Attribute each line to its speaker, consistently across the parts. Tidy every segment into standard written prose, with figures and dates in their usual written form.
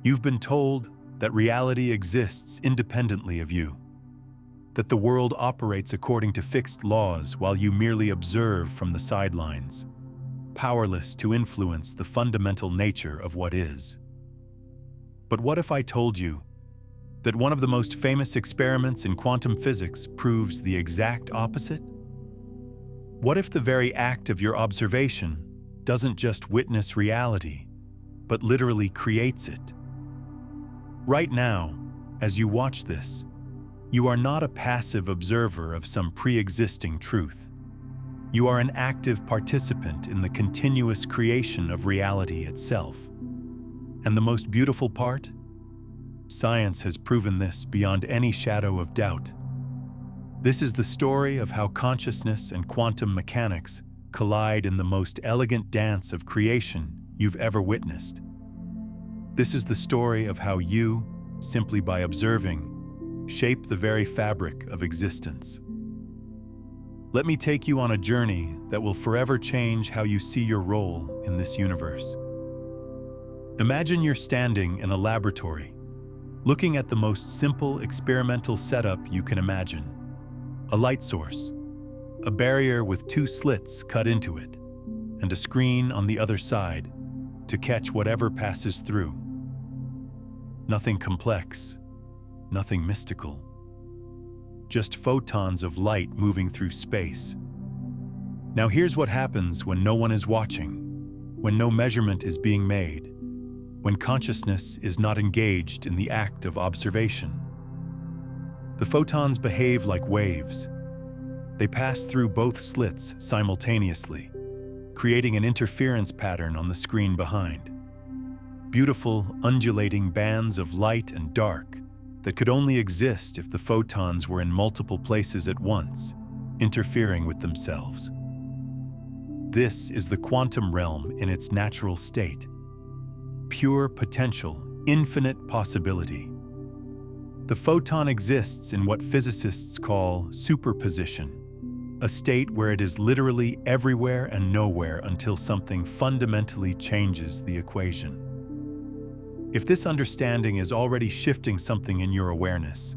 Speaker 1: You've been told that reality exists independently of you, that the world operates according to fixed laws while you merely observe from the sidelines, powerless to influence the fundamental nature of what is. But what if I told you that one of the most famous experiments in quantum physics proves the exact opposite? What if the very act of your observation doesn't just witness reality, but literally creates it? Right now, as you watch this, you are not a passive observer of some pre-existing truth. You are an active participant in the continuous creation of reality itself. And the most beautiful part? Science has proven this beyond any shadow of doubt. This is the story of how consciousness and quantum mechanics collide in the most elegant dance of creation you've ever witnessed. This is the story of how you, simply by observing, shape the very fabric of existence. Let me take you on a journey that will forever change how you see your role in this universe. Imagine you're standing in a laboratory, looking at the most simple experimental setup you can imagine. A light source, a barrier with two slits cut into it, and a screen on the other side to catch whatever passes through. Nothing complex, nothing mystical. Just photons of light moving through space. Now here's what happens when no one is watching, when no measurement is being made, when consciousness is not engaged in the act of observation. The photons behave like waves. They pass through both slits simultaneously, creating an interference pattern on the screen behind. Beautiful, undulating bands of light and dark that could only exist if the photons were in multiple places at once, interfering with themselves. This is the quantum realm in its natural state. Pure potential, infinite possibility. The photon exists in what physicists call superposition, a state where it is literally everywhere and nowhere until something fundamentally changes the equation. If this understanding is already shifting something in your awareness,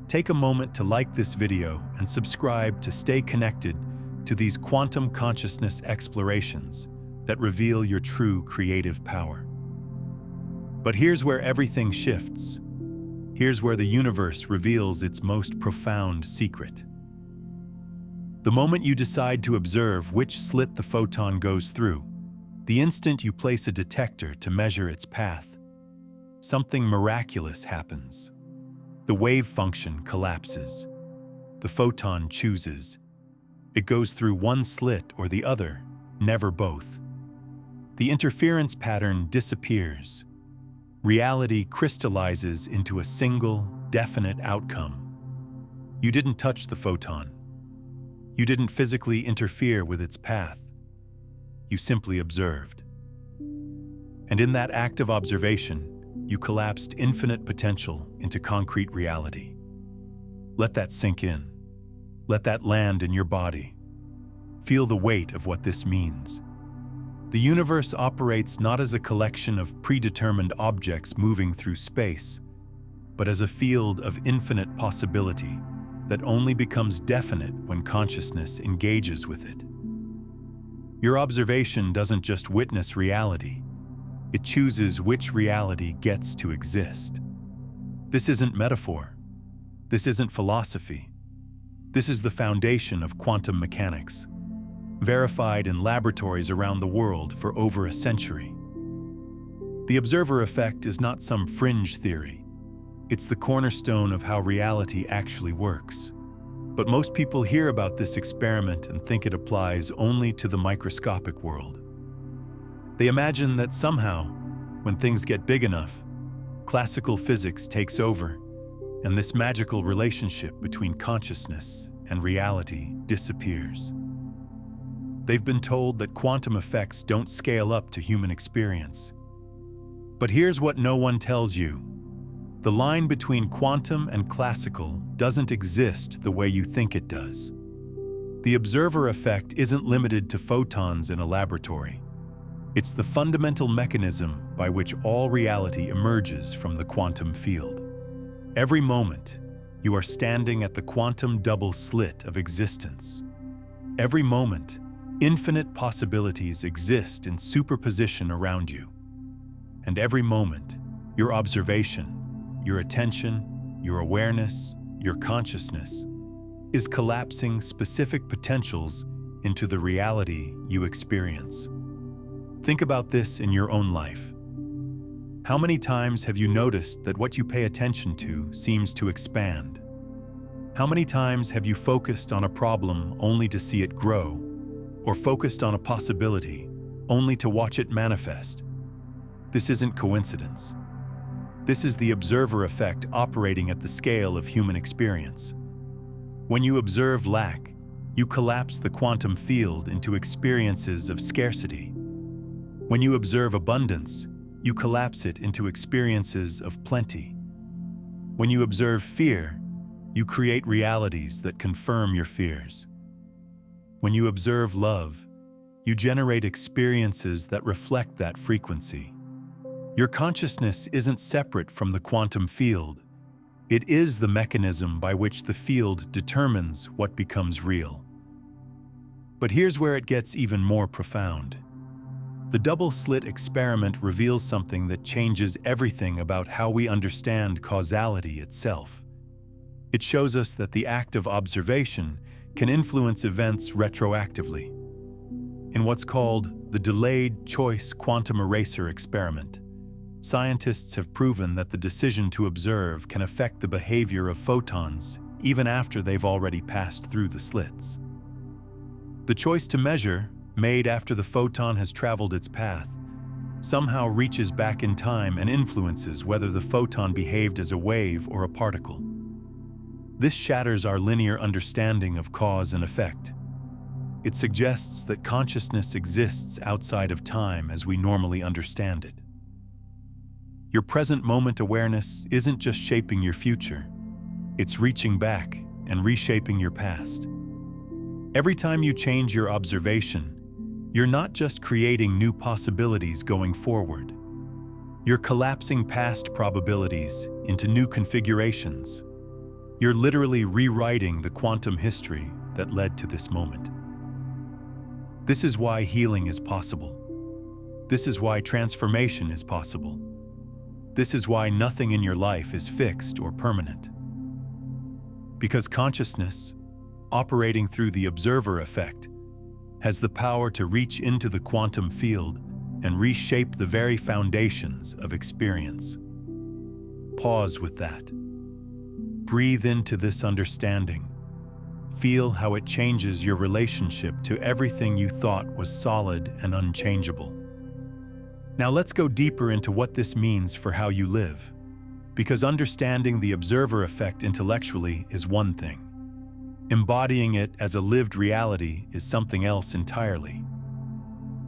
Speaker 1: take a moment to like this video and subscribe to stay connected to these quantum consciousness explorations that reveal your true creative power. But here's where everything shifts. Here's where the universe reveals its most profound secret. The moment you decide to observe which slit the photon goes through, the instant you place a detector to measure its path, something miraculous happens. The wave function collapses. The photon chooses. It goes through one slit or the other, never both. The interference pattern disappears. Reality crystallizes into a single, definite outcome. You didn't touch the photon. You didn't physically interfere with its path. You simply observed. And in that act of observation, you collapsed infinite potential into concrete reality. Let that sink in. Let that land in your body. Feel the weight of what this means. The universe operates not as a collection of predetermined objects moving through space, but as a field of infinite possibility that only becomes definite when consciousness engages with it. Your observation doesn't just witness reality, it chooses which reality gets to exist. This isn't metaphor. This isn't philosophy. This is the foundation of quantum mechanics, verified in laboratories around the world for over a century. The observer effect is not some fringe theory. It's the cornerstone of how reality actually works. But most people hear about this experiment and think it applies only to the microscopic world. They imagine that somehow, when things get big enough, classical physics takes over, and this magical relationship between consciousness and reality disappears. They've been told that quantum effects don't scale up to human experience. But here's what no one tells you. The line between quantum and classical doesn't exist the way you think it does. The observer effect isn't limited to photons in a laboratory. It's the fundamental mechanism by which all reality emerges from the quantum field. Every moment, you are standing at the quantum double slit of existence. Every moment, infinite possibilities exist in superposition around you. And every moment, your observation, your attention, your awareness, your consciousness is collapsing specific potentials into the reality you experience. Think about this in your own life. How many times have you noticed that what you pay attention to seems to expand? How many times have you focused on a problem only to see it grow, or focused on a possibility only to watch it manifest? This isn't coincidence. This is the observer effect operating at the scale of human experience. When you observe lack, you collapse the quantum field into experiences of scarcity. When you observe abundance, you collapse it into experiences of plenty. When you observe fear, you create realities that confirm your fears. When you observe love, you generate experiences that reflect that frequency. Your consciousness isn't separate from the quantum field. It is the mechanism by which the field determines what becomes real. But here's where it gets even more profound. The double slit experiment reveals something that changes everything about how we understand causality itself. It shows us that the act of observation can influence events retroactively. In what's called the delayed choice quantum eraser experiment, scientists have proven that the decision to observe can affect the behavior of photons even after they've already passed through the slits. The choice to measure, made after the photon has traveled its path, somehow reaches back in time and influences whether the photon behaved as a wave or a particle. This shatters our linear understanding of cause and effect. It suggests that consciousness exists outside of time as we normally understand it. Your present moment awareness isn't just shaping your future, it's reaching back and reshaping your past. Every time you change your observation, you're not just creating new possibilities going forward. You're collapsing past probabilities into new configurations. You're literally rewriting the quantum history that led to this moment. This is why healing is possible. This is why transformation is possible. This is why nothing in your life is fixed or permanent. Because consciousness, operating through the observer effect, has the power to reach into the quantum field and reshape the very foundations of experience. Pause with that. Breathe into this understanding. Feel how it changes your relationship to everything you thought was solid and unchangeable. Now let's go deeper into what this means for how you live, because understanding the observer effect intellectually is one thing. Embodying it as a lived reality is something else entirely.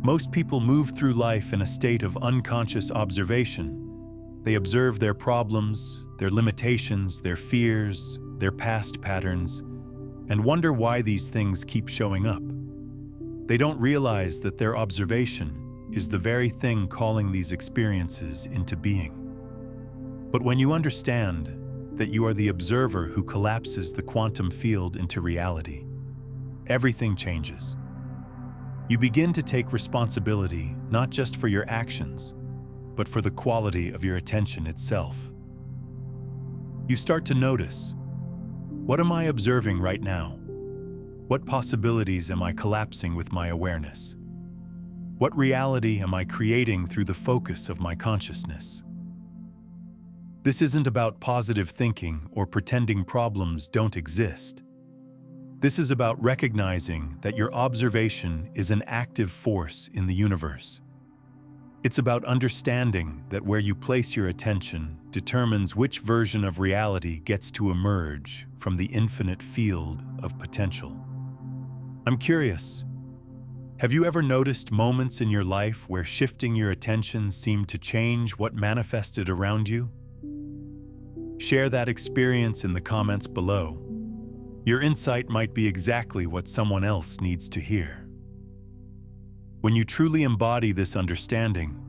Speaker 1: Most people move through life in a state of unconscious observation. They observe their problems, their limitations, their fears, their past patterns, and wonder why these things keep showing up. They don't realize that their observation is the very thing calling these experiences into being. But when you understand that you are the observer who collapses the quantum field into reality, everything changes. You begin to take responsibility not just for your actions, but for the quality of your attention itself. You start to notice, what am I observing right now? What possibilities am I collapsing with my awareness? What reality am I creating through the focus of my consciousness? This isn't about positive thinking or pretending problems don't exist. This is about recognizing that your observation is an active force in the universe. It's about understanding that where you place your attention determines which version of reality gets to emerge from the infinite field of potential. I'm curious, have you ever noticed moments in your life where shifting your attention seemed to change what manifested around you? Share that experience in the comments below. Your insight might be exactly what someone else needs to hear. When you truly embody this understanding,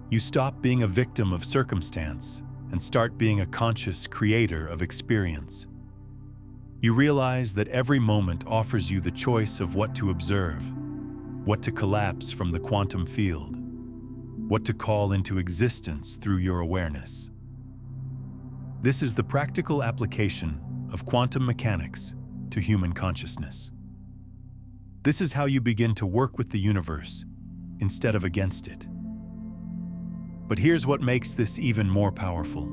Speaker 1: you stop being a victim of circumstance and start being a conscious creator of experience. You realize that every moment offers you the choice of what to observe, what to collapse from the quantum field, what to call into existence through your awareness. This is the practical application of quantum mechanics to human consciousness. This is how you begin to work with the universe instead of against it. But here's what makes this even more powerful.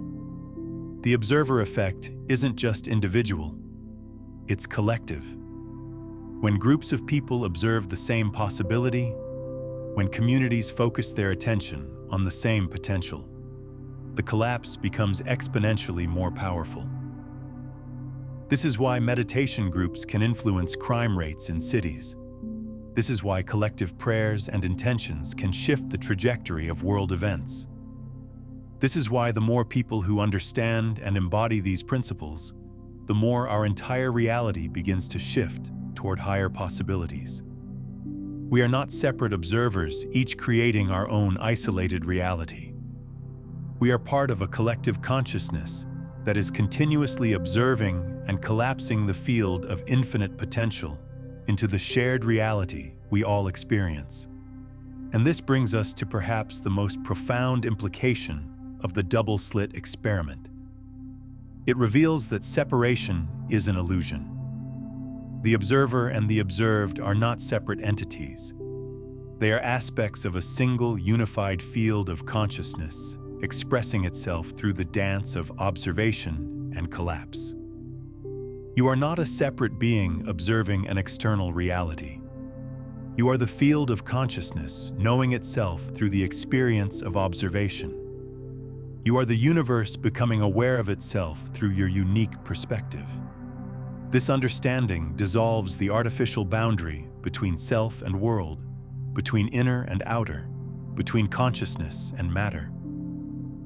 Speaker 1: The observer effect isn't just individual, it's collective. When groups of people observe the same possibility, when communities focus their attention on the same potential, the collapse becomes exponentially more powerful. This is why meditation groups can influence crime rates in cities. This is why collective prayers and intentions can shift the trajectory of world events. This is why the more people who understand and embody these principles, the more our entire reality begins to shift toward higher possibilities. We are not separate observers, each creating our own isolated reality. We are part of a collective consciousness that is continuously observing and collapsing the field of infinite potential into the shared reality we all experience. And this brings us to perhaps the most profound implication of the double slit experiment. It reveals that separation is an illusion. The observer and the observed are not separate entities. They are aspects of a single unified field of consciousness, expressing itself through the dance of observation and collapse. You are not a separate being observing an external reality. You are the field of consciousness knowing itself through the experience of observation. You are the universe becoming aware of itself through your unique perspective. This understanding dissolves the artificial boundary between self and world, between inner and outer, between consciousness and matter.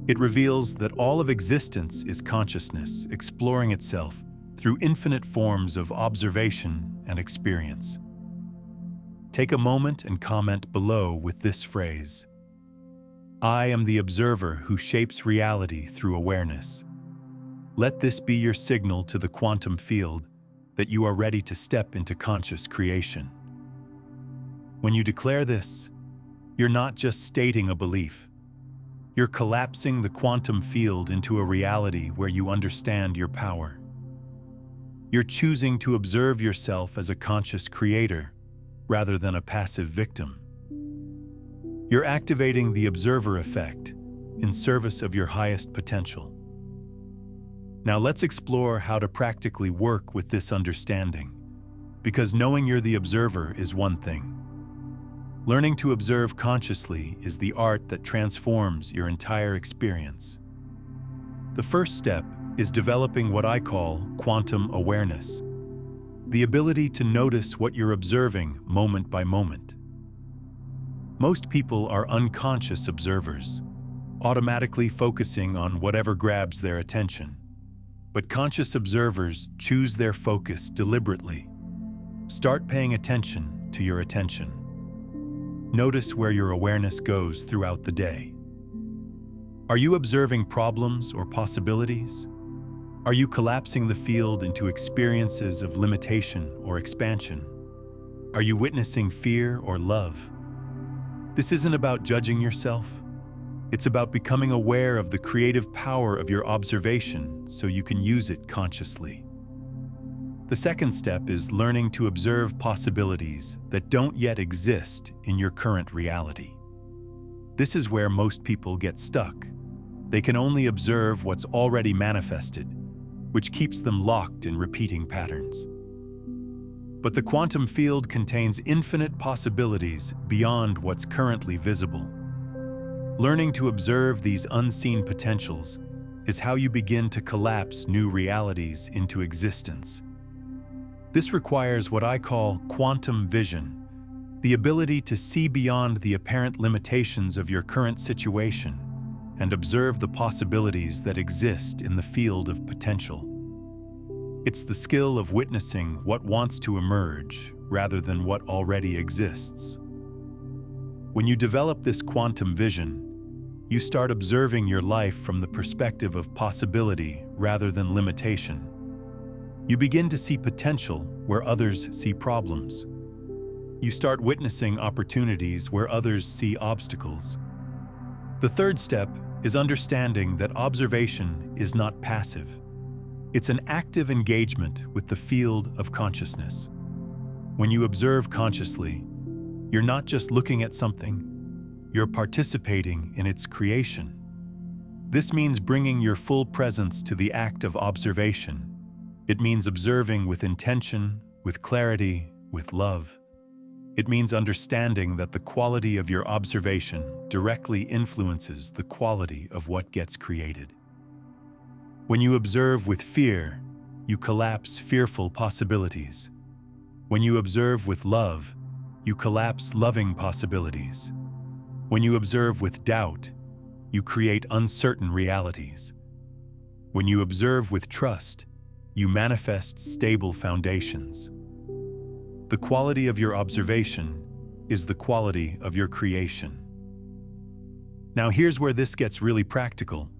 Speaker 1: It reveals that all of existence is consciousness exploring itself through infinite forms of observation and experience. Take a moment and comment below with this phrase: I am the observer who shapes reality through awareness. Let this be your signal to the quantum field that you are ready to step into conscious creation. When you declare this, you're not just stating a belief. You're collapsing the quantum field into a reality where you understand your power. You're choosing to observe yourself as a conscious creator rather than a passive victim. You're activating the observer effect in service of your highest potential. Now let's explore how to practically work with this understanding, because knowing you're the observer is one thing. Learning to observe consciously is the art that transforms your entire experience. The first step is developing what I call quantum awareness, the ability to notice what you're observing moment by moment. Most people are unconscious observers, automatically focusing on whatever grabs their attention. But conscious observers choose their focus deliberately. Start paying attention to your attention. Notice where your awareness goes throughout the day. Are you observing problems or possibilities? Are you collapsing the field into experiences of limitation or expansion? Are you witnessing fear or love? This isn't about judging yourself. It's about becoming aware of the creative power of your observation so you can use it consciously. The second step is learning to observe possibilities that don't yet exist in your current reality. This is where most people get stuck. They can only observe what's already manifested, which keeps them locked in repeating patterns. But the quantum field contains infinite possibilities beyond what's currently visible. Learning to observe these unseen potentials is how you begin to collapse new realities into existence. This requires what I call quantum vision, the ability to see beyond the apparent limitations of your current situation and observe the possibilities that exist in the field of potential. It's the skill of witnessing what wants to emerge rather than what already exists. When you develop this quantum vision, you start observing your life from the perspective of possibility rather than limitation. You begin to see potential where others see problems. You start witnessing opportunities where others see obstacles. The third step is understanding that observation is not passive. It's an active engagement with the field of consciousness. When you observe consciously, you're not just looking at something, you're participating in its creation. This means bringing your full presence to the act of observation. It means observing with intention, with clarity, with love. It means understanding that the quality of your observation directly influences the quality of what gets created. When you observe with fear, you collapse fearful possibilities. When you observe with love, you collapse loving possibilities. When you observe with doubt, you create uncertain realities. When you observe with trust, you manifest stable foundations. The quality of your observation is the quality of your creation. Now here's where this gets really practical.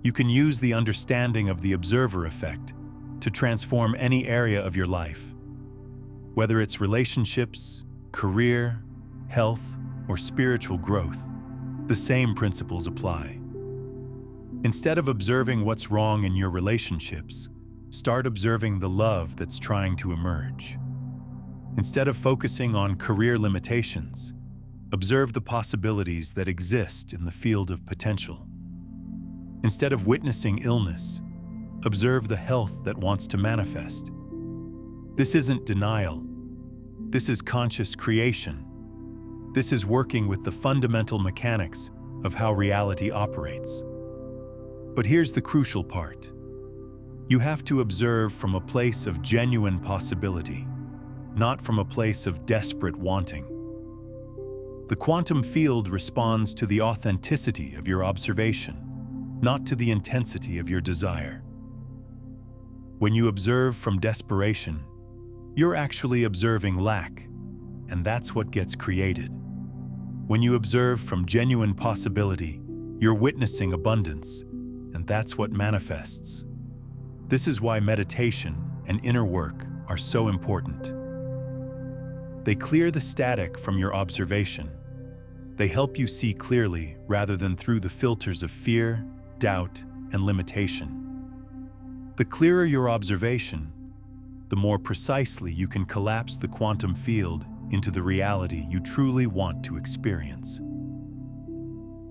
Speaker 1: You can use the understanding of the observer effect to transform any area of your life. Whether it's relationships, career, health, or spiritual growth, the same principles apply. Instead of observing what's wrong in your relationships, start observing the love that's trying to emerge. Instead of focusing on career limitations, observe the possibilities that exist in the field of potential. Instead of witnessing illness, observe the health that wants to manifest. This isn't denial. This is conscious creation. This is working with the fundamental mechanics of how reality operates. But here's the crucial part. You have to observe from a place of genuine possibility, not from a place of desperate wanting. The quantum field responds to the authenticity of your observation, not to the intensity of your desire. When you observe from desperation, you're actually observing lack, and that's what gets created. When you observe from genuine possibility, you're witnessing abundance, and that's what manifests. This is why meditation and inner work are so important. They clear the static from your observation. They help you see clearly rather than through the filters of fear, doubt, and limitation. The clearer your observation, the more precisely you can collapse the quantum field into the reality you truly want to experience.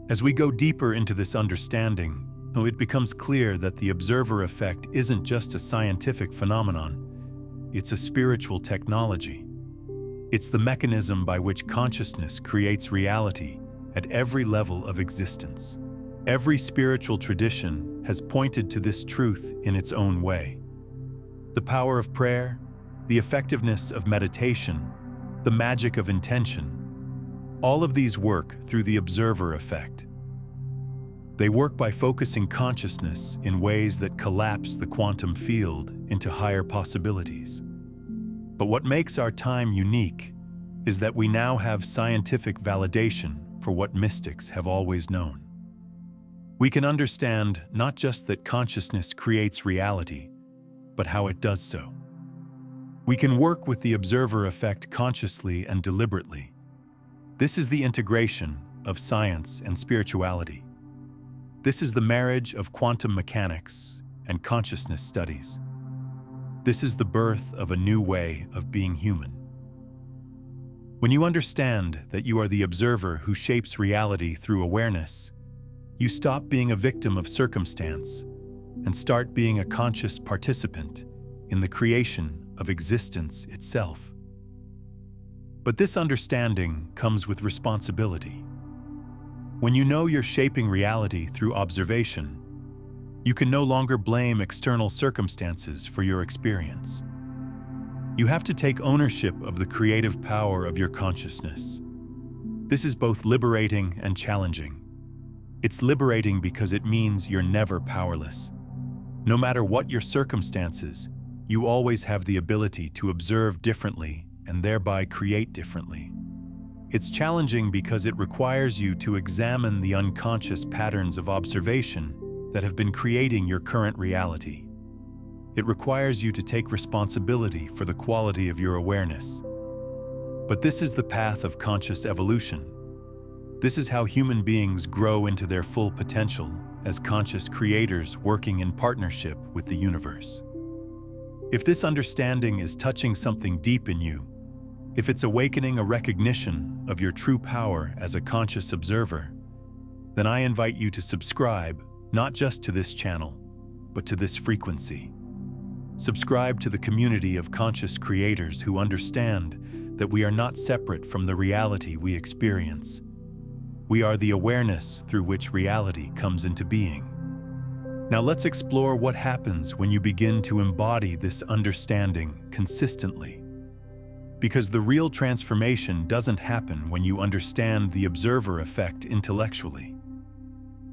Speaker 1: As we go deeper into this understanding, it becomes clear that the observer effect isn't just a scientific phenomenon, it's a spiritual technology. It's the mechanism by which consciousness creates reality at every level of existence. Every spiritual tradition has pointed to this truth in its own way. The power of prayer, the effectiveness of meditation, the magic of intention, all of these work through the observer effect. They work by focusing consciousness in ways that collapse the quantum field into higher possibilities. But what makes our time unique is that we now have scientific validation for what mystics have always known. We can understand not just that consciousness creates reality, but how it does so. We can work with the observer effect consciously and deliberately. This is the integration of science and spirituality. This is the marriage of quantum mechanics and consciousness studies. This is the birth of a new way of being human. When you understand that you are the observer who shapes reality through awareness, you stop being a victim of circumstance and start being a conscious participant in the creation of existence itself. But this understanding comes with responsibility. When you know you're shaping reality through observation, you can no longer blame external circumstances for your experience. You have to take ownership of the creative power of your consciousness. This is both liberating and challenging. It's liberating because it means you're never powerless. No matter what your circumstances, you always have the ability to observe differently and thereby create differently. It's challenging because it requires you to examine the unconscious patterns of observation that have been creating your current reality. It requires you to take responsibility for the quality of your awareness. But this is the path of conscious evolution. This is how human beings grow into their full potential as conscious creators working in partnership with the universe. If this understanding is touching something deep in you, if it's awakening a recognition of your true power as a conscious observer, then I invite you to subscribe not just to this channel, but to this frequency. Subscribe to the community of conscious creators who understand that we are not separate from the reality we experience. We are the awareness through which reality comes into being. Now let's explore what happens when you begin to embody this understanding consistently. Because the real transformation doesn't happen when you understand the observer effect intellectually.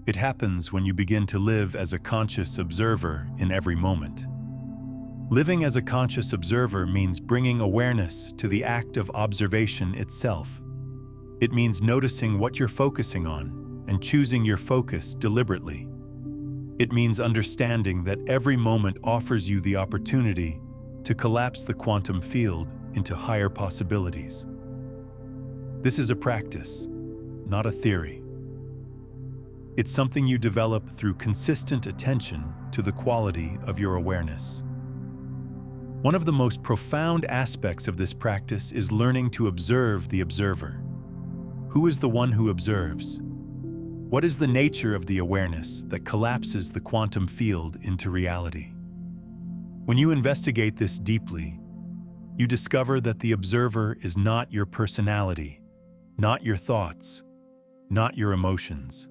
Speaker 1: It happens when you begin to live as a conscious observer in every moment. Living as a conscious observer means bringing awareness to the act of observation itself. It means noticing what you're focusing on and choosing your focus deliberately. It means understanding that every moment offers you the opportunity to collapse the quantum field into higher possibilities. This is a practice, not a theory. It's something you develop through consistent attention to the quality of your awareness. One of the most profound aspects of this practice is learning to observe the observer. Who is the one who observes? What is the nature of the awareness that collapses the quantum field into reality? When you investigate this deeply, you discover that the observer is not your personality, not your thoughts, not your emotions.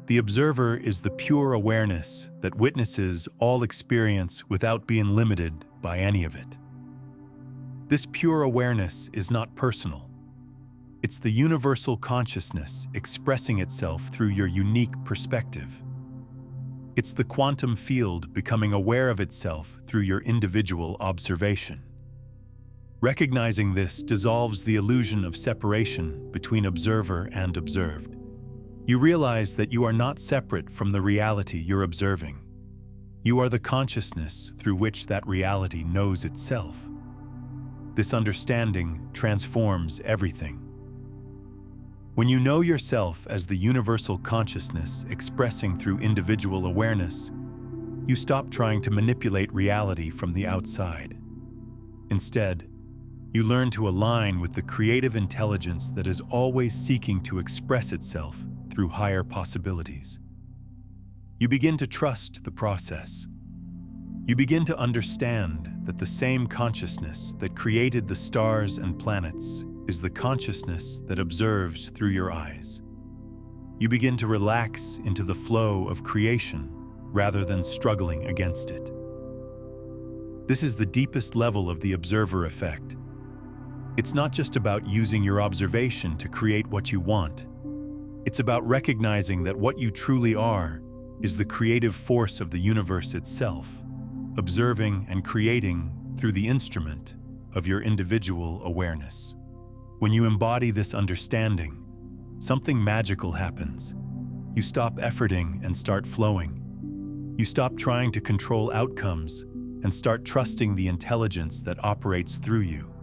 Speaker 1: The observer is the pure awareness that witnesses all experience without being limited by any of it. This pure awareness is not personal. It's the universal consciousness expressing itself through your unique perspective. It's the quantum field becoming aware of itself through your individual observation. Recognizing this dissolves the illusion of separation between observer and observed. You realize that you are not separate from the reality you're observing. You are the consciousness through which that reality knows itself. This understanding transforms everything. When you know yourself as the universal consciousness expressing through individual awareness, you stop trying to manipulate reality from the outside. Instead, you learn to align with the creative intelligence that is always seeking to express itself through higher possibilities. You begin to trust the process. You begin to understand that the same consciousness that created the stars and planets is the consciousness that observes through your eyes. You begin to relax into the flow of creation rather than struggling against it. This is the deepest level of the observer effect. It's not just about using your observation to create what you want. It's about recognizing that what you truly are is the creative force of the universe itself, observing and creating through the instrument of your individual awareness. When you embody this understanding, something magical happens. You stop efforting and start flowing. You stop trying to control outcomes and start trusting the intelligence that operates through you.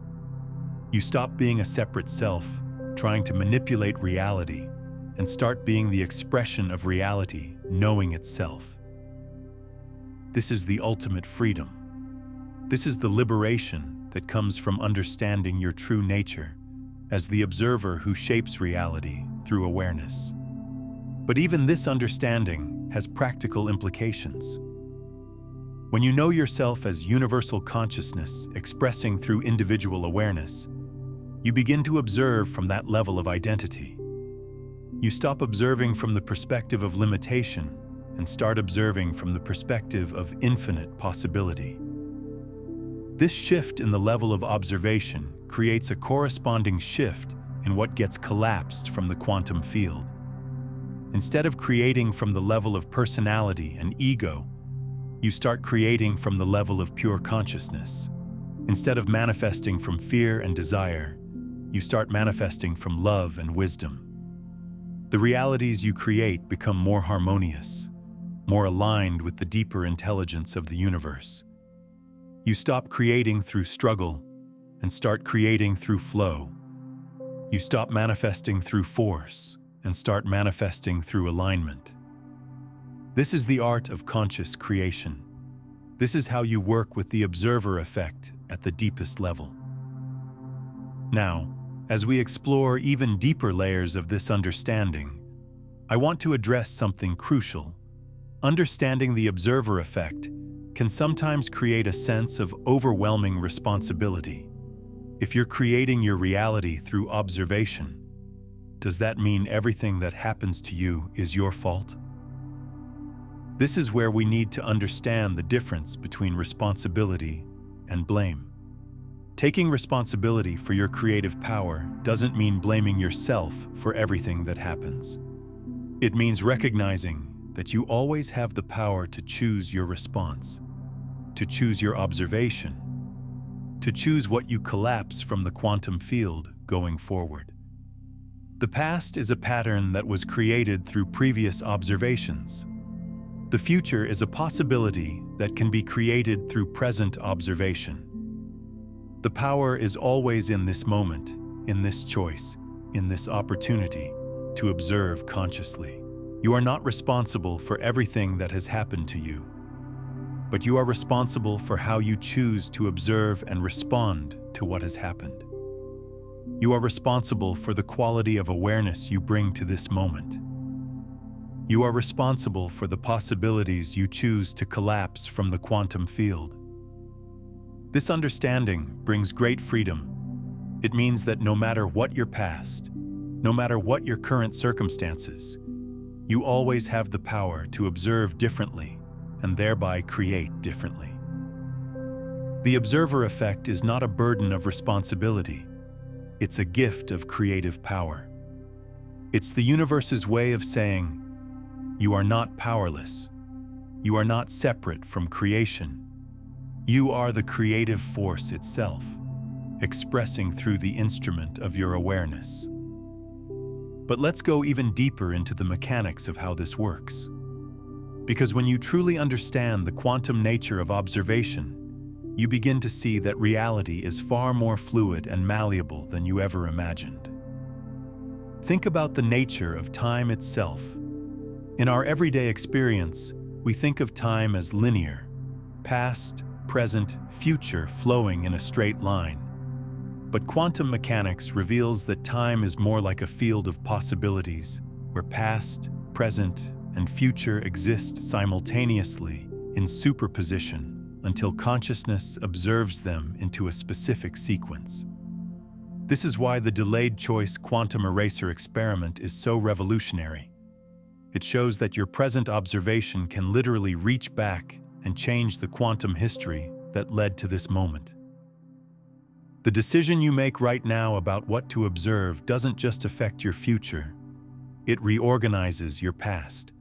Speaker 1: You stop being a separate self, trying to manipulate reality, and start being the expression of reality, knowing itself. This is the ultimate freedom. This is the liberation that comes from understanding your true nature as the observer who shapes reality through awareness. But even this understanding has practical implications. When you know yourself as universal consciousness expressing through individual awareness, you begin to observe from that level of identity. You stop observing from the perspective of limitation and start observing from the perspective of infinite possibility. This shift in the level of observation creates a corresponding shift in what gets collapsed from the quantum field. Instead of creating from the level of personality and ego, you start creating from the level of pure consciousness. Instead of manifesting from fear and desire, you start manifesting from love and wisdom. The realities you create become more harmonious, more aligned with the deeper intelligence of the universe. You stop creating through struggle and start creating through flow. You stop manifesting through force and start manifesting through alignment. This is the art of conscious creation. This is how you work with the observer effect at the deepest level. Now, as we explore even deeper layers of this understanding, I want to address something crucial. Understanding the observer effect can sometimes create a sense of overwhelming responsibility. If you're creating your reality through observation, does that mean everything that happens to you is your fault? This is where we need to understand the difference between responsibility and blame. Taking responsibility for your creative power doesn't mean blaming yourself for everything that happens. It means recognizing that you always have the power to choose your response, to choose your observation, to choose what you collapse from the quantum field going forward. The past is a pattern that was created through previous observations. The future is a possibility that can be created through present observation. The power is always in this moment, in this choice, in this opportunity to observe consciously. You are not responsible for everything that has happened to you, but you are responsible for how you choose to observe and respond to what has happened. You are responsible for the quality of awareness you bring to this moment. You are responsible for the possibilities you choose to collapse from the quantum field. This understanding brings great freedom. It means that no matter what your past, no matter what your current circumstances, you always have the power to observe differently and thereby create differently. The observer effect is not a burden of responsibility. It's a gift of creative power. It's the universe's way of saying, you are not powerless. You are not separate from creation. You are the creative force itself, expressing through the instrument of your awareness. But let's go even deeper into the mechanics of how this works. Because when you truly understand the quantum nature of observation, you begin to see that reality is far more fluid and malleable than you ever imagined. Think about the nature of time itself. In our everyday experience, we think of time as linear, past, present, future flowing in a straight line. But quantum mechanics reveals that time is more like a field of possibilities, where past, present, and future exist simultaneously in superposition until consciousness observes them into a specific sequence. This is why the delayed choice quantum eraser experiment is so revolutionary. It shows that your present observation can literally reach back and change the quantum history that led to this moment. The decision you make right now about what to observe doesn't just affect your future, it reorganizes your past.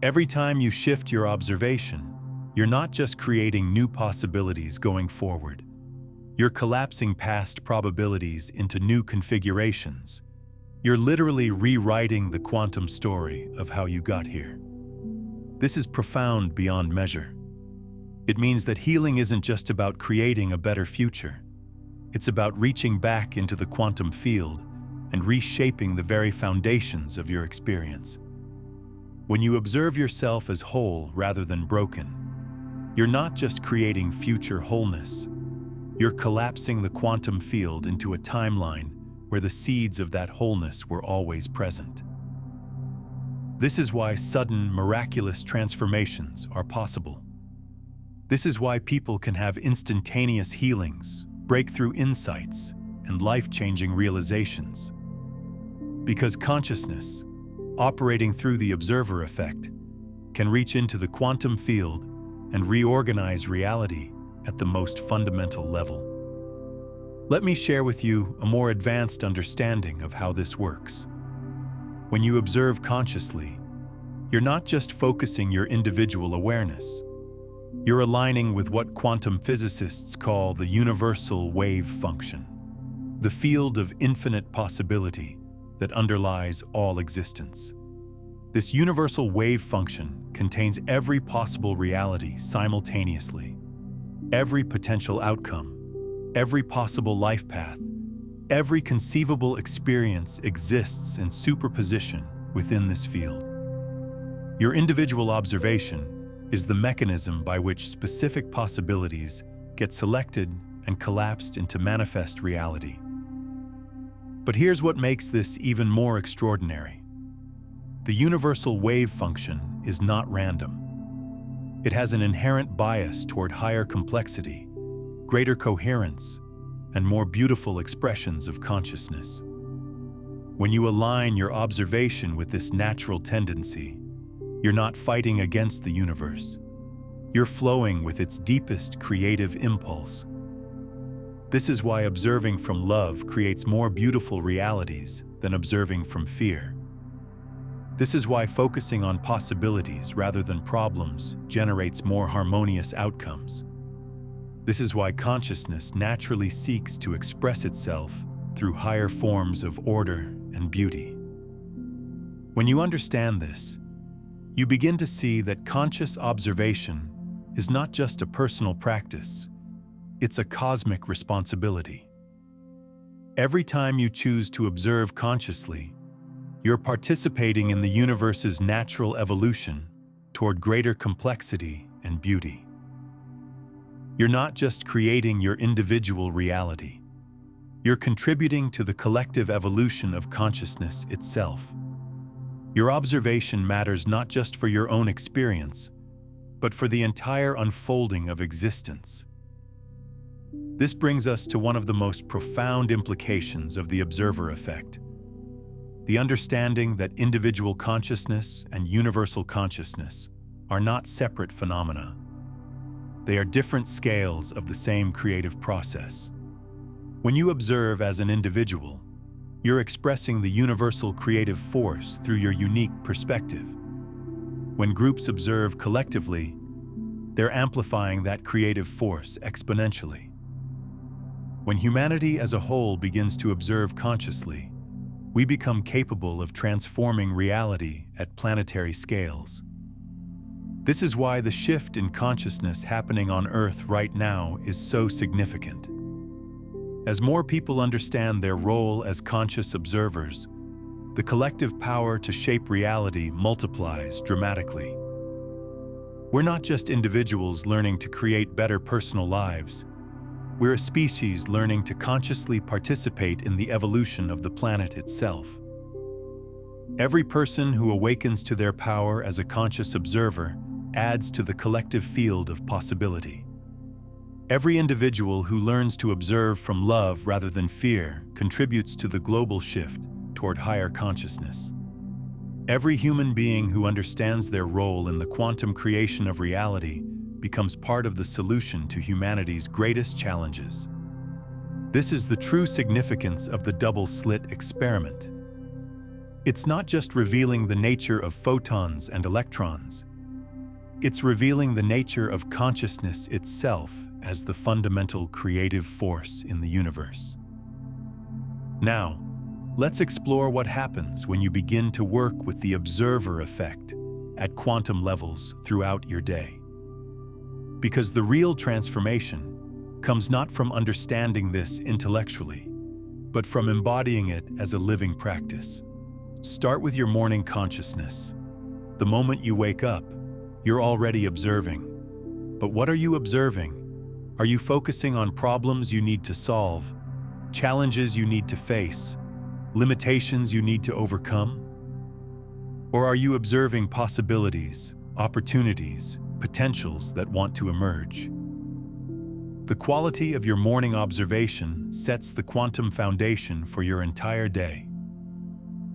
Speaker 1: Every time you shift your observation, you're not just creating new possibilities going forward. You're collapsing past probabilities into new configurations. You're literally rewriting the quantum story of how you got here. This is profound beyond measure. It means that healing isn't just about creating a better future. It's about reaching back into the quantum field and reshaping the very foundations of your experience. When you observe yourself as whole rather than broken, you're not just creating future wholeness. You're collapsing the quantum field into a timeline where the seeds of that wholeness were always present. This is why sudden, miraculous transformations are possible. This is why people can have instantaneous healings, breakthrough insights, and life-changing realizations. Because consciousness, operating through the observer effect, can reach into the quantum field and reorganize reality at the most fundamental level. Let me share with you a more advanced understanding of how this works. When you observe consciously, you're not just focusing your individual awareness. You're aligning with what quantum physicists call the universal wave function. the field of infinite possibility that underlies all existence. This universal wave function contains every possible reality simultaneously, every potential outcome, every possible life path, every conceivable experience exists in superposition within this field. Your individual observation is the mechanism by which specific possibilities get selected and collapsed into manifest reality. But here's what makes this even more extraordinary. The universal wave function is not random. It has an inherent bias toward higher complexity, greater coherence, and more beautiful expressions of consciousness. When you align your observation with this natural tendency, you're not fighting against the universe. You're flowing with its deepest creative impulse. This is why observing from love creates more beautiful realities than observing from fear. This is why focusing on possibilities rather than problems generates more harmonious outcomes. This is why consciousness naturally seeks to express itself through higher forms of order and beauty. When you understand this, you begin to see that conscious observation is not just a personal practice, it's a cosmic responsibility. Every time you choose to observe consciously, you're participating in the universe's natural evolution toward greater complexity and beauty. You're not just creating your individual reality. You're contributing to the collective evolution of consciousness itself. Your observation matters not just for your own experience, but for the entire unfolding of existence. This brings us to one of the most profound implications of the observer effect: the understanding that individual consciousness and universal consciousness are not separate phenomena. They are different scales of the same creative process. When you observe as an individual, you're expressing the universal creative force through your unique perspective. When groups observe collectively, they're amplifying that creative force exponentially. When humanity as a whole begins to observe consciously, we become capable of transforming reality at planetary scales. This is why the shift in consciousness happening on Earth right now is so significant. As more people understand their role as conscious observers, the collective power to shape reality multiplies dramatically. We're not just individuals learning to create better personal lives. We're a species learning to consciously participate in the evolution of the planet itself. Every person who awakens to their power as a conscious observer adds to the collective field of possibility. Every individual who learns to observe from love rather than fear contributes to the global shift toward higher consciousness. Every human being who understands their role in the quantum creation of reality becomes part of the solution to humanity's greatest challenges. This is the true significance of the double slit experiment. It's not just revealing the nature of photons and electrons. It's revealing the nature of consciousness itself as the fundamental creative force in the universe. Now, let's explore what happens when you begin to work with the observer effect at quantum levels throughout your day. Because the real transformation comes not from understanding this intellectually, but from embodying it as a living practice. Start with your morning consciousness. The moment you wake up, you're already observing. But what are you observing? Are you focusing on problems you need to solve, challenges you need to face, limitations you need to overcome? Or are you observing possibilities, opportunities, potentials that want to emerge? The quality of your morning observation sets the quantum foundation for your entire day.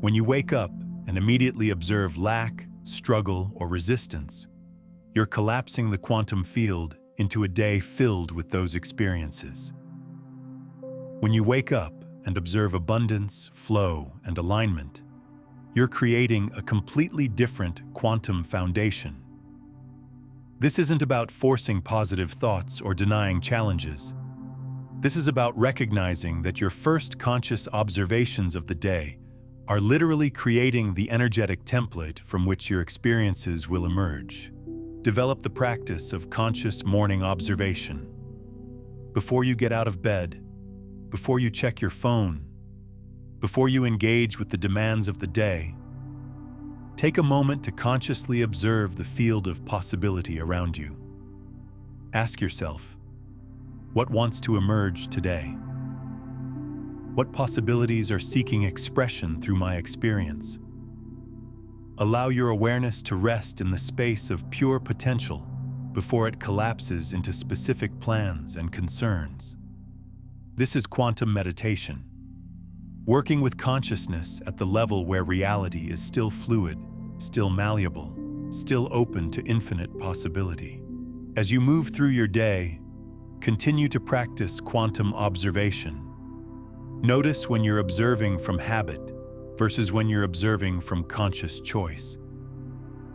Speaker 1: When you wake up and immediately observe lack, struggle, or resistance, you're collapsing the quantum field into a day filled with those experiences. When you wake up and observe abundance, flow, and alignment, you're creating a completely different quantum foundation. This isn't about forcing positive thoughts or denying challenges. This is about recognizing that your first conscious observations of the day are literally creating the energetic template from which your experiences will emerge. Develop the practice of conscious morning observation. Before you get out of bed, before you check your phone, before you engage with the demands of the day, take a moment to consciously observe the field of possibility around you. Ask yourself, what wants to emerge today? What possibilities are seeking expression through my experience? Allow your awareness to rest in the space of pure potential before it collapses into specific plans and concerns. This is quantum meditation, working with consciousness at the level where reality is still fluid, still malleable, still open to infinite possibility. As you move through your day, continue to practice quantum observation. Notice when you're observing from habit versus when you're observing from conscious choice.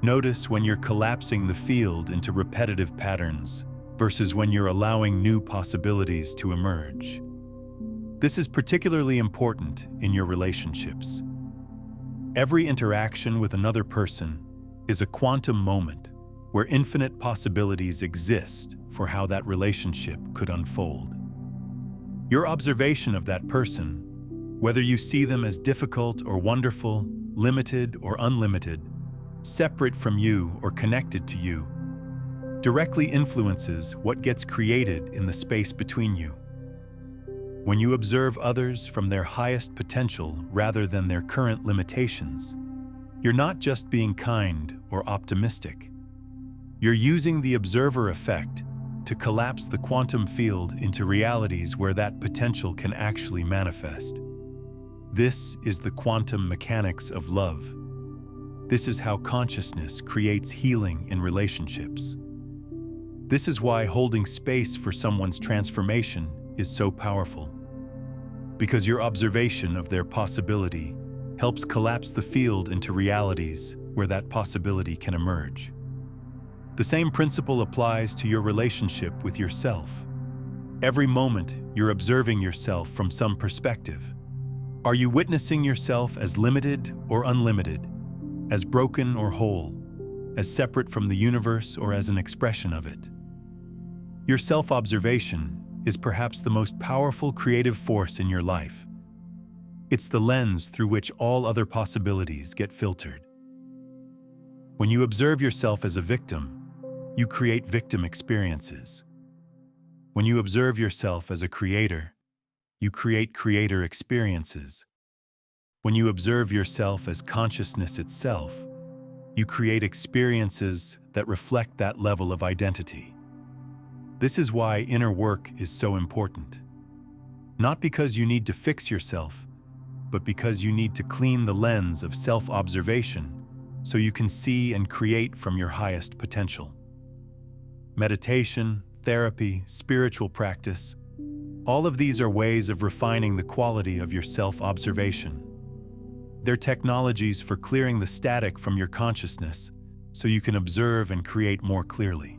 Speaker 1: Notice when you're collapsing the field into repetitive patterns versus when you're allowing new possibilities to emerge. This is particularly important in your relationships. Every interaction with another person is a quantum moment where infinite possibilities exist for how that relationship could unfold. Your observation of that person, whether you see them as difficult or wonderful, limited or unlimited, separate from you or connected to you, directly influences what gets created in the space between you. When you observe others from their highest potential rather than their current limitations, you're not just being kind or optimistic. You're using the observer effect to collapse the quantum field into realities where that potential can actually manifest. This is the quantum mechanics of love. This is how consciousness creates healing in relationships. This is why holding space for someone's transformation is so powerful. Because your observation of their possibility helps collapse the field into realities where that possibility can emerge. The same principle applies to your relationship with yourself. Every moment, you're observing yourself from some perspective. Are you witnessing yourself as limited or unlimited, as broken or whole, as separate from the universe or as an expression of it? Your self-observation is perhaps the most powerful creative force in your life. It's the lens through which all other possibilities get filtered. When you observe yourself as a victim, you create victim experiences. When you observe yourself as a creator, you create creator experiences. When you observe yourself as consciousness itself, you create experiences that reflect that level of identity. This is why inner work is so important. Not because you need to fix yourself, but because you need to clean the lens of self-observation so you can see and create from your highest potential. Meditation, therapy, spiritual practice, all of these are ways of refining the quality of your self-observation. They're technologies for clearing the static from your consciousness so you can observe and create more clearly.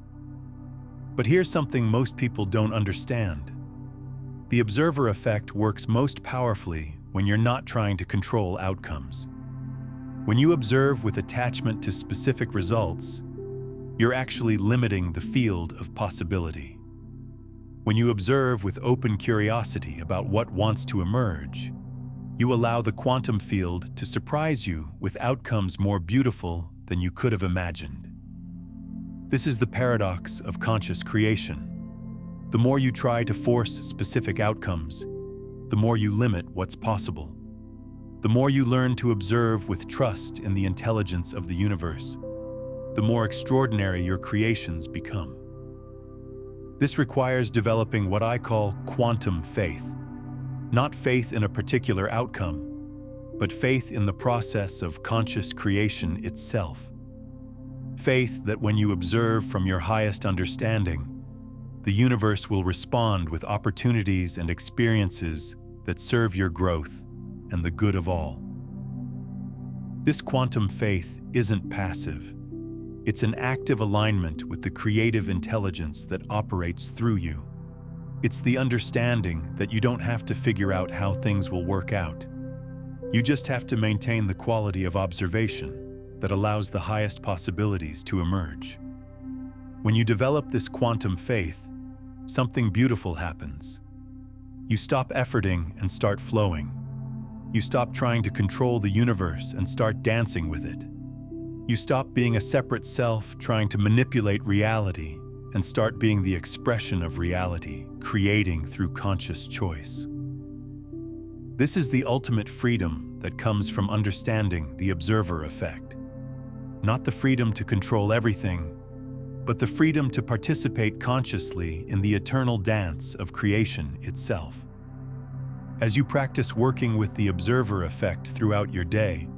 Speaker 1: But here's something most people don't understand. The observer effect works most powerfully when you're not trying to control outcomes. When you observe with attachment to specific results, you're actually limiting the field of possibility. When you observe with open curiosity about what wants to emerge, you allow the quantum field to surprise you with outcomes more beautiful than you could have imagined. This is the paradox of conscious creation. The more you try to force specific outcomes, the more you limit what's possible. The more you learn to observe with trust in the intelligence of the universe, the more extraordinary your creations become. This requires developing what I call quantum faith. Not faith in a particular outcome, but faith in the process of conscious creation itself. Faith that when you observe from your highest understanding, the universe will respond with opportunities and experiences that serve your growth and the good of all. This quantum faith isn't passive. It's an active alignment with the creative intelligence that operates through you. It's the understanding that you don't have to figure out how things will work out. You just have to maintain the quality of observation that allows the highest possibilities to emerge. When you develop this quantum faith, something beautiful happens. You stop efforting and start flowing. You stop trying to control the universe and start dancing with it. You stop being a separate self trying to manipulate reality and start being the expression of reality, creating through conscious choice. This is the ultimate freedom that comes from understanding the observer effect. Not the freedom to control everything, but the freedom to participate consciously in the eternal dance of creation itself. As you practice working with the observer effect throughout your day,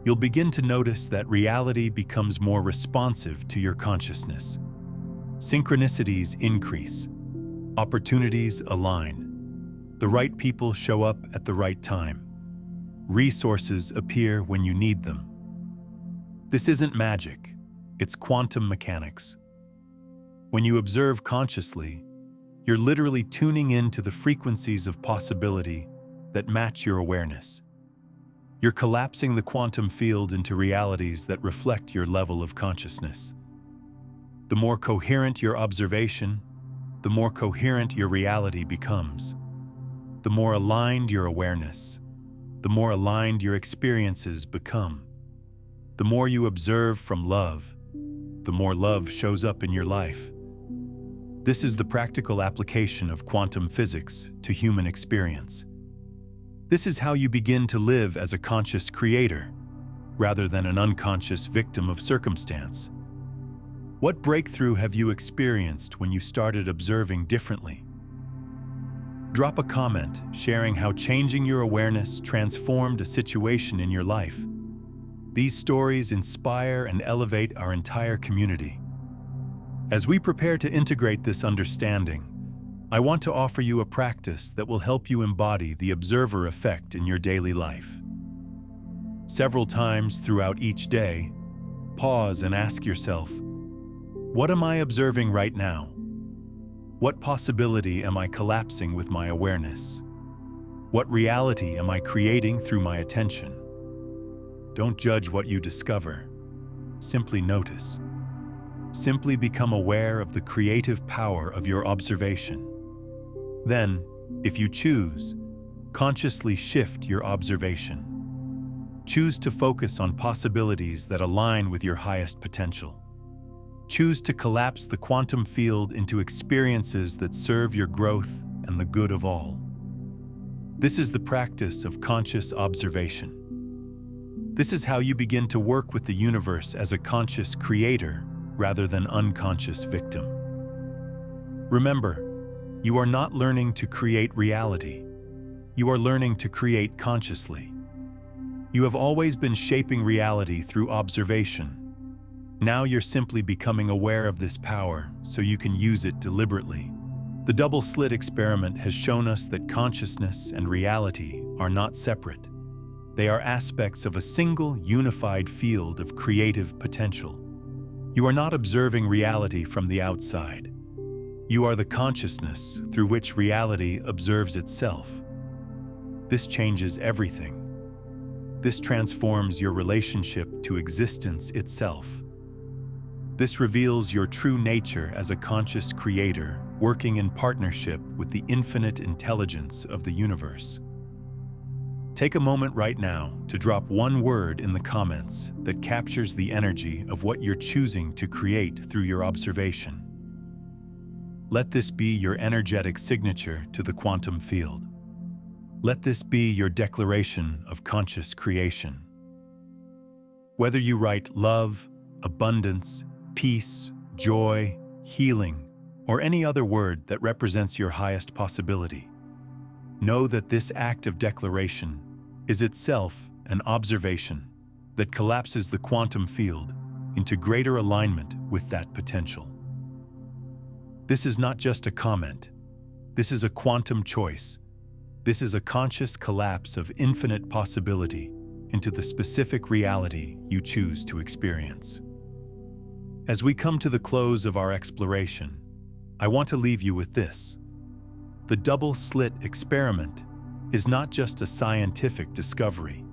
Speaker 1: you'll begin to notice that reality becomes more responsive to your consciousness. Synchronicities increase. Opportunities align. The right people show up at the right time. Resources appear when you need them. This isn't magic, it's quantum mechanics. When you observe consciously, you're literally tuning into the frequencies of possibility that match your awareness. You're collapsing the quantum field into realities that reflect your level of consciousness. The more coherent your observation, the more coherent your reality becomes. The more aligned your awareness, the more aligned your experiences become. The more you observe from love, the more love shows up in your life. This is the practical application of quantum physics to human experience. This is how you begin to live as a conscious creator, rather than an unconscious victim of circumstance. What breakthrough have you experienced when you started observing differently? Drop a comment sharing how changing your awareness transformed a situation in your life. These stories inspire and elevate our entire community. As we prepare to integrate this understanding, I want to offer you a practice that will help you embody the observer effect in your daily life. Several times throughout each day, pause and ask yourself, what am I observing right now? What possibility am I collapsing with my awareness? What reality am I creating through my attention? Don't judge what you discover. Simply notice. Simply become aware of the creative power of your observation. Then, if you choose, consciously shift your observation. Choose to focus on possibilities that align with your highest potential. Choose to collapse the quantum field into experiences that serve your growth and the good of all. This is the practice of conscious observation. This is how you begin to work with the universe as a conscious creator rather than unconscious victim. Remember, you are not learning to create reality. You are learning to create consciously. You have always been shaping reality through observation. Now you're simply becoming aware of this power so you can use it deliberately. The double slit experiment has shown us that consciousness and reality are not separate. They are aspects of a single, unified field of creative potential. You are not observing reality from the outside. You are the consciousness through which reality observes itself. This changes everything. This transforms your relationship to existence itself. This reveals your true nature as a conscious creator working in partnership with the infinite intelligence of the universe. Take a moment right now to drop one word in the comments that captures the energy of what you're choosing to create through your observation. Let this be your energetic signature to the quantum field. Let this be your declaration of conscious creation. Whether you write love, abundance, peace, joy, healing, or any other word that represents your highest possibility, know that this act of declaration is itself an observation that collapses the quantum field into greater alignment with that potential. This is not just a comment. This is a quantum choice. This is a conscious collapse of infinite possibility into the specific reality you choose to experience. As we come to the close of our exploration, I want to leave you with this. The double-slit experiment is not just a scientific discovery.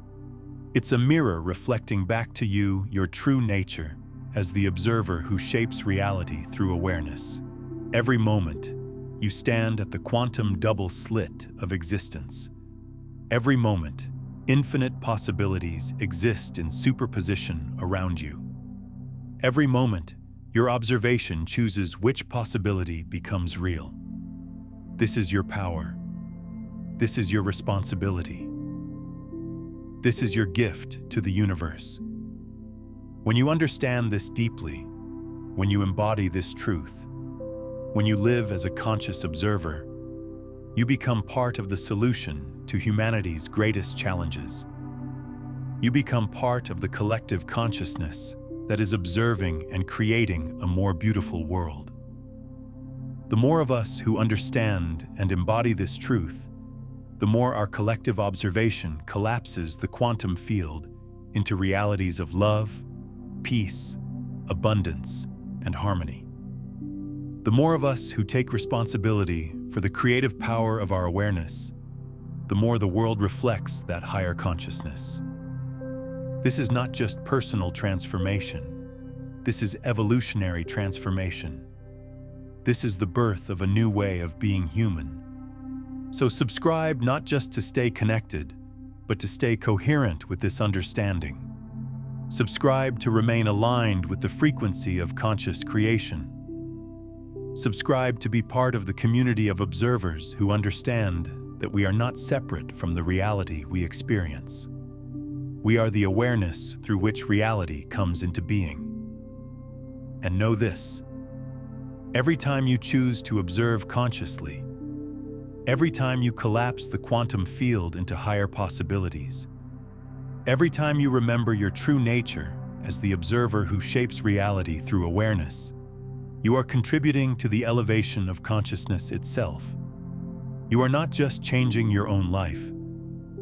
Speaker 1: It's a mirror reflecting back to you your true nature as the observer who shapes reality through awareness. Every moment, you stand at the quantum double-slit of existence. Every moment, infinite possibilities exist in superposition around you. Every moment, your observation chooses which possibility becomes real. This is your power. This is your responsibility. This is your gift to the universe. When you understand this deeply, when you embody this truth, when you live as a conscious observer, you become part of the solution to humanity's greatest challenges. You become part of the collective consciousness that is observing and creating a more beautiful world. The more of us who understand and embody this truth, the more our collective observation collapses the quantum field into realities of love, peace, abundance, and harmony. The more of us who take responsibility for the creative power of our awareness, the more the world reflects that higher consciousness. This is not just personal transformation. This is evolutionary transformation. This is the birth of a new way of being human. So subscribe not just to stay connected, but to stay coherent with this understanding. Subscribe to remain aligned with the frequency of conscious creation. Subscribe to be part of the community of observers who understand that we are not separate from the reality we experience. We are the awareness through which reality comes into being. And know this: every time you choose to observe consciously, every time you collapse the quantum field into higher possibilities, every time you remember your true nature as the observer who shapes reality through awareness, you are contributing to the elevation of consciousness itself. You are not just changing your own life,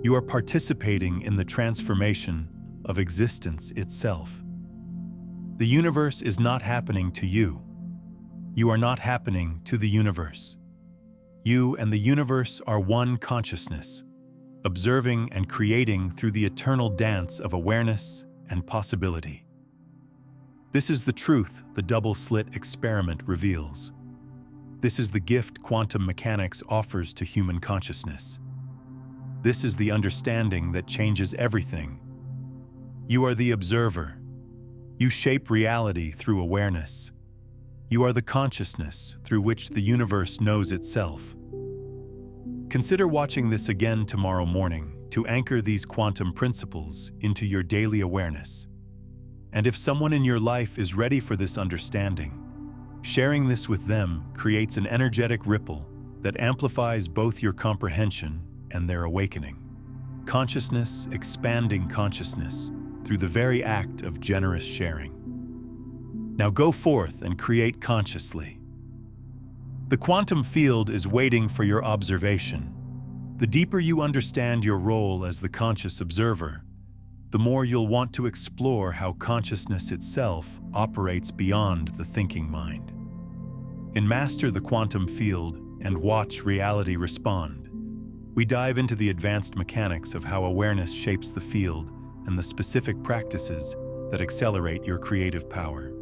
Speaker 1: you are participating in the transformation of existence itself. The universe is not happening to you. You are not happening to the universe. You and the universe are one consciousness, observing and creating through the eternal dance of awareness and possibility. This is the truth the double-slit experiment reveals. This is the gift quantum mechanics offers to human consciousness. This is the understanding that changes everything. You are the observer. You shape reality through awareness. You are the consciousness through which the universe knows itself. Consider watching this again tomorrow morning to anchor these quantum principles into your daily awareness. And if someone in your life is ready for this understanding, sharing this with them creates an energetic ripple that amplifies both your comprehension and their awakening. Consciousness expanding consciousness through the very act of generous sharing. Now go forth and create consciously. The quantum field is waiting for your observation. The deeper you understand your role as the conscious observer, the more you'll want to explore how consciousness itself operates beyond the thinking mind. In Master the Quantum Field and Watch Reality Respond, we dive into the advanced mechanics of how awareness shapes the field and the specific practices that accelerate your creative power.